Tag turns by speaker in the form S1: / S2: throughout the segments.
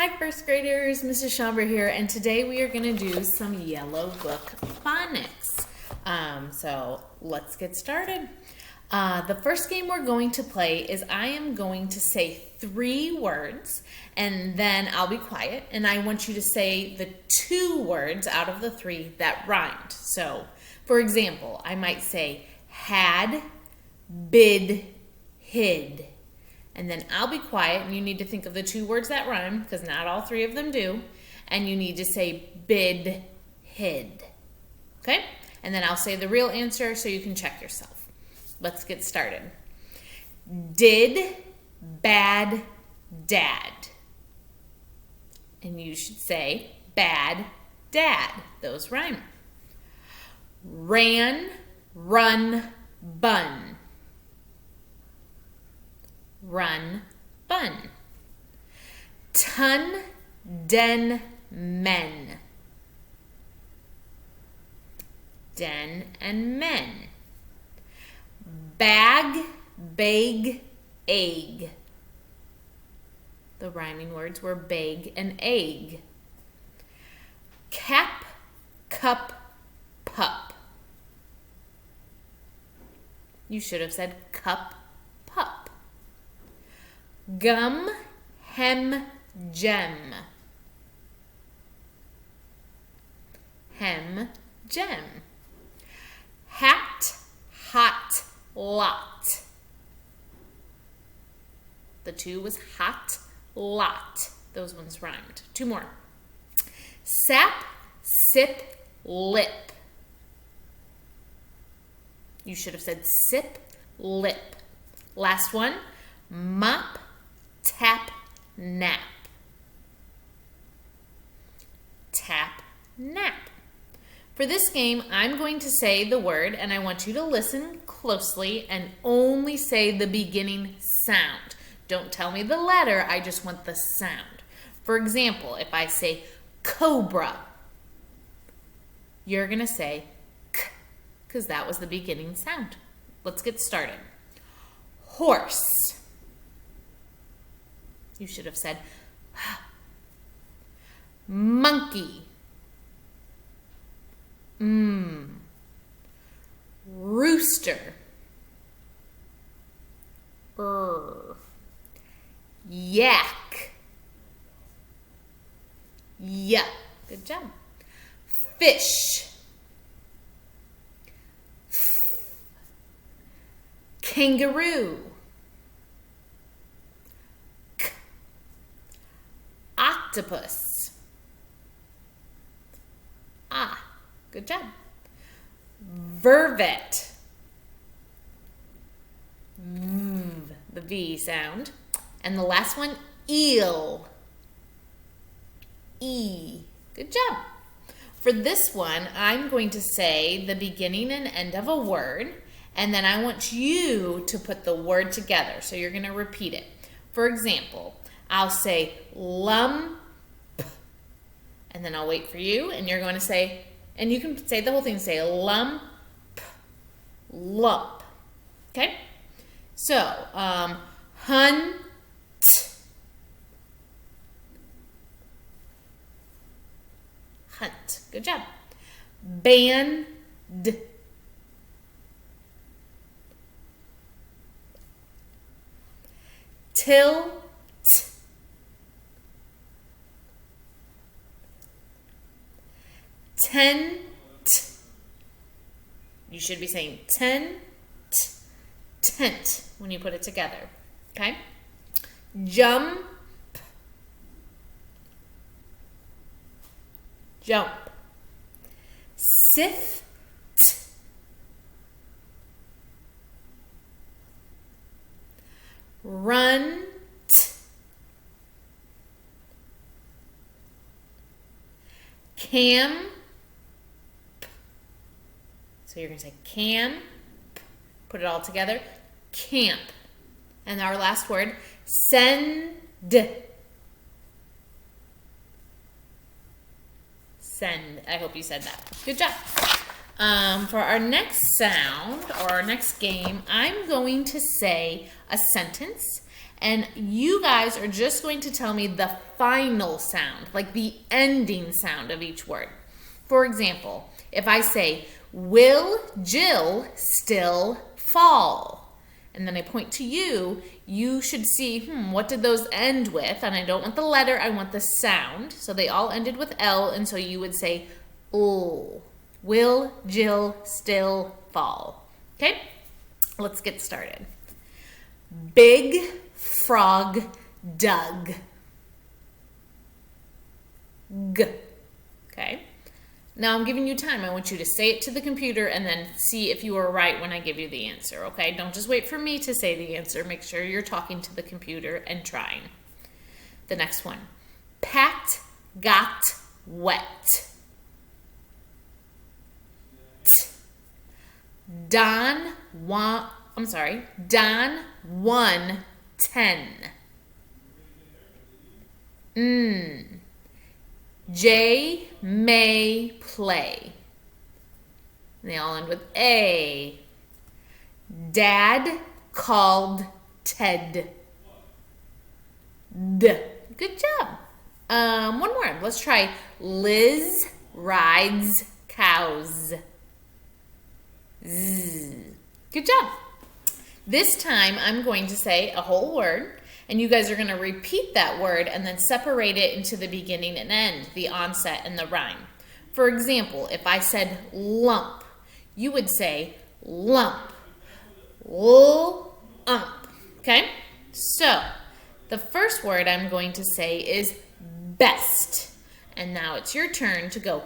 S1: Hi first graders, Mrs. Schauber here, and today we are going to do some yellow book phonics. So let's get started. The first game we're going to play is I am going to say 3 words and then I'll be quiet and I want you to say the 2 words out of the 3 that rhymed. So for example, I might say had, bid, hid. And then I'll be quiet and you need to think of the 2 words that rhyme because not all 3 of them do. And you need to say bid, hid. Okay? And then I'll say the real answer so you can check yourself. Let's get started. Did bad dad. And you should say bad dad. Those rhyme. Ran, run, bun. Run, bun. Ton, den, men. Den and men. Bag, bag, egg. The rhyming words were bag and egg. Cap, cup, pup. You should have said cup, pup. Gum, hem, gem. Hem, gem. Hat, hot, lot. The 2 was hot, lot. Those ones rhymed. 2 more. Sap, sip, lip. You should have said sip, lip. Last one. Mop, tap, nap. Tap, nap. For this game, I'm going to say the word, and I want you to listen closely and only say the beginning sound. Don't tell me the letter, I just want the sound. For example, if I say cobra, you're going to say k, because that was the beginning sound. Let's get started. Horse. You should have said monkey. Rooster. Yak. Yeah. Good job. Fish. Kangaroo. Octopus. Ah, good job. Vervet. The V sound. And the last one, eel. E. Good job. For this one, I'm going to say the beginning and end of a word, and then I want you to put the word together. So you're going to repeat it. For example, I'll say lump, and then I'll wait for you, and you're going to say, and you can say the whole thing, say lump, lump. Okay? So, hunt, hunt. Good job. Band, tilt, tent. You should be saying tent, tent when you put it together. Okay? Jump, jump. Sift, run, cam. So you're going to say camp, put it all together, camp. And our last word, send. Send. I hope you said that. Good job. For our next sound, or our next game, I'm going to say a sentence, And you guys are just going to tell me the final sound, like the ending sound of each word. For example, if I say, will Jill still fall? And then I point to you, you should see, what did those end with? And I don't want the letter, I want the sound. So they all ended with L, and so you would say, oh, will Jill still fall? Okay, let's get started. Big frog dug. G. Okay. Now I'm giving you time. I want you to say it to the computer and then see if you are right when I give you the answer, okay? Don't just wait for me to say the answer. Make sure you're talking to the computer and trying. The next one. Pat got wet. Don won 10. Jay may play. And they all end with A. Dad called Ted. D. Good job. One more. Let's try Liz rides cows. Z. Good job. This time I'm going to say a whole word, and you guys are going to repeat that word and then separate it into the beginning and end, the onset and the rhyme. For example, if I said lump, you would say lump. L-ump. Okay? So, the first word I'm going to say is best. And now it's your turn to go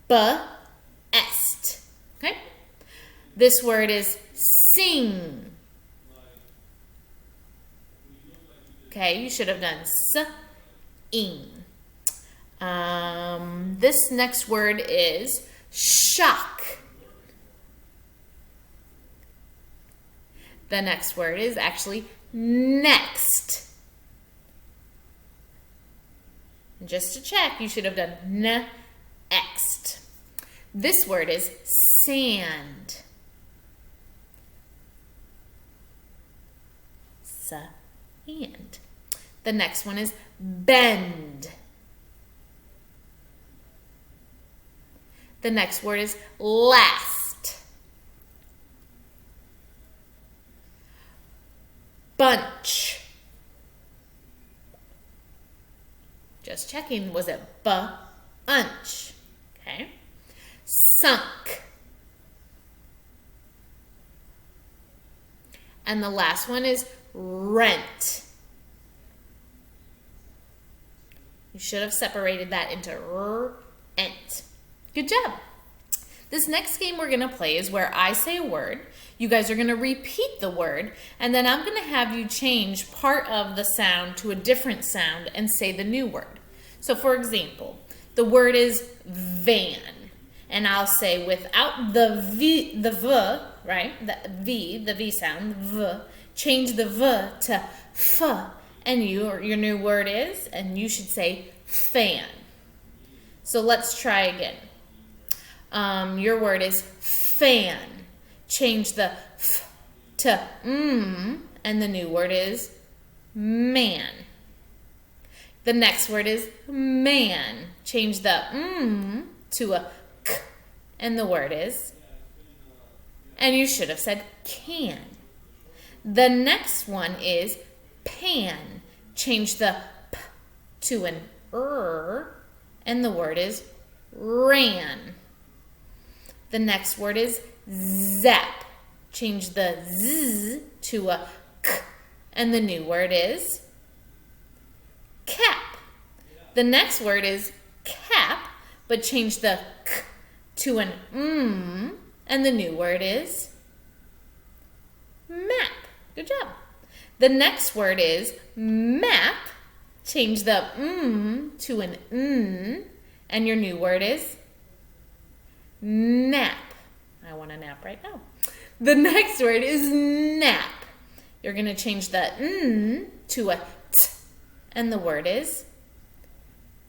S1: b-est. Okay? This word is sing. Okay, you should have done s-ing. This next word is shock. The next word is actually next. And just to check, you should have done next. This word is sand. Sand. The next one is bend. The next word is last. Bunch. Just checking, was it bunch? Okay. Sunk. And the last one is rent. You should have separated that into r-ent. Good job. This next game we're going to play is where I say a word. You guys are going to repeat the word, and then I'm going to have you change part of the sound to a different sound and say the new word. So for example, the word is van, and I'll say without the V, right? The V sound, V. Change the V to F, and your new word is, and you should say fan. So let's try again. Your word is fan. Change the F to and the new word is man. The next word is man. Change the to a K, and the word is, and you should have said can. The next one is pan. Change the P to an and the word is ran. The next word is zap. Change the Z to a K, and the new word is cap. The next word is cap, but change the K to an and the new word is map. Good job. The next word is map. Change the to an and your new word is nap. I want to nap right now. The next word is nap. You're going to change the to a t, and the word is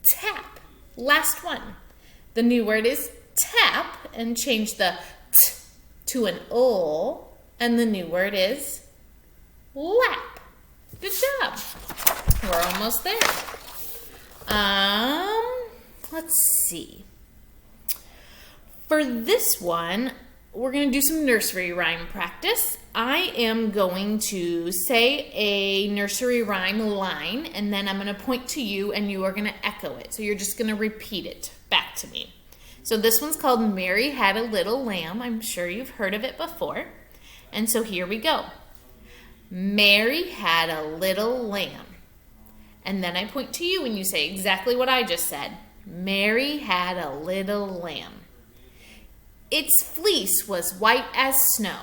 S1: tap. Last one. The new word is tap, and change the t to an o, and the new word is lap. Good job. We're almost there. Let's see. For this one, we're going to do some nursery rhyme practice. I am going to say a nursery rhyme line, and then I'm going to point to you, and you are going to echo it. So you're just going to repeat it back to me. So this one's called Mary Had a Little Lamb. I'm sure you've heard of it before. And so here we go. Mary had a little lamb. And then I point to you and you say exactly what I just said. Mary had a little lamb. Its fleece was white as snow.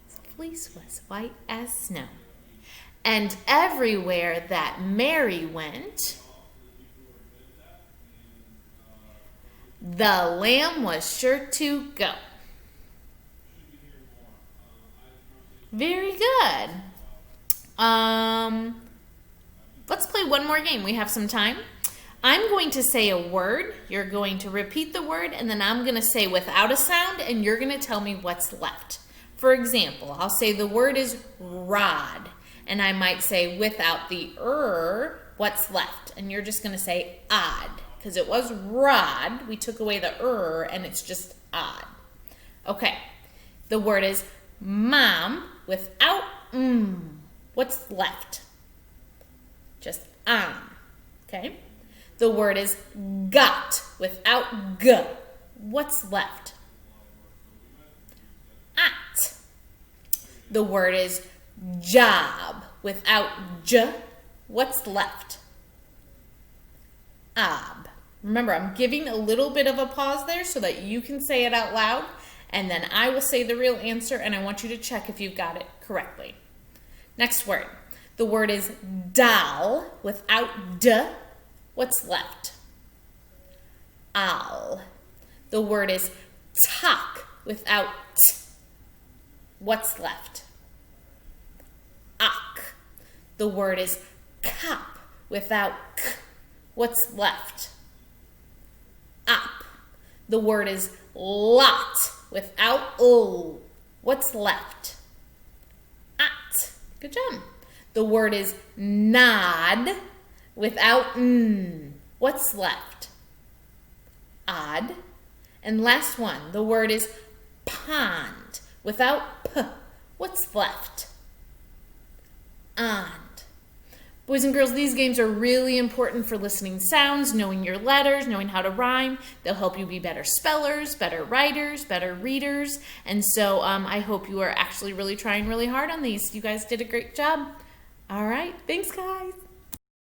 S1: Its fleece was white as snow. And everywhere that Mary went, the lamb was sure to go. Very good. Let's play one more game. We have some time. I'm going to say a word. You're going to repeat the word, and then I'm going to say without a sound, and you're going to tell me what's left. For example, I'll say the word is rod, and I might say without the what's left? And you're just going to say odd, because it was rod. We took away the and it's just odd. Okay. The word is mom without What's left? Just okay? The word is got without g. What's left? At. The word is job without j. What's left? Ob. Remember, I'm giving a little bit of a pause there so that you can say it out loud, and then I will say the real answer, and I want you to check if you've got it correctly. Next word. The word is doll without d. What's left? Owl. The word is talk without t. What's left? Ock. The word is cop without k. What's left? Op. The word is lot without o. What's left? At. Good job. The word is nod without n. What's left? Odd. And last one, the word is pond without p. What's left? Und. Boys and girls, these games are really important for listening sounds, knowing your letters, knowing how to rhyme. They'll help you be better spellers, better writers, better readers. And so I hope you are actually really trying really hard on these. You guys did a great job. All right. Thanks, guys.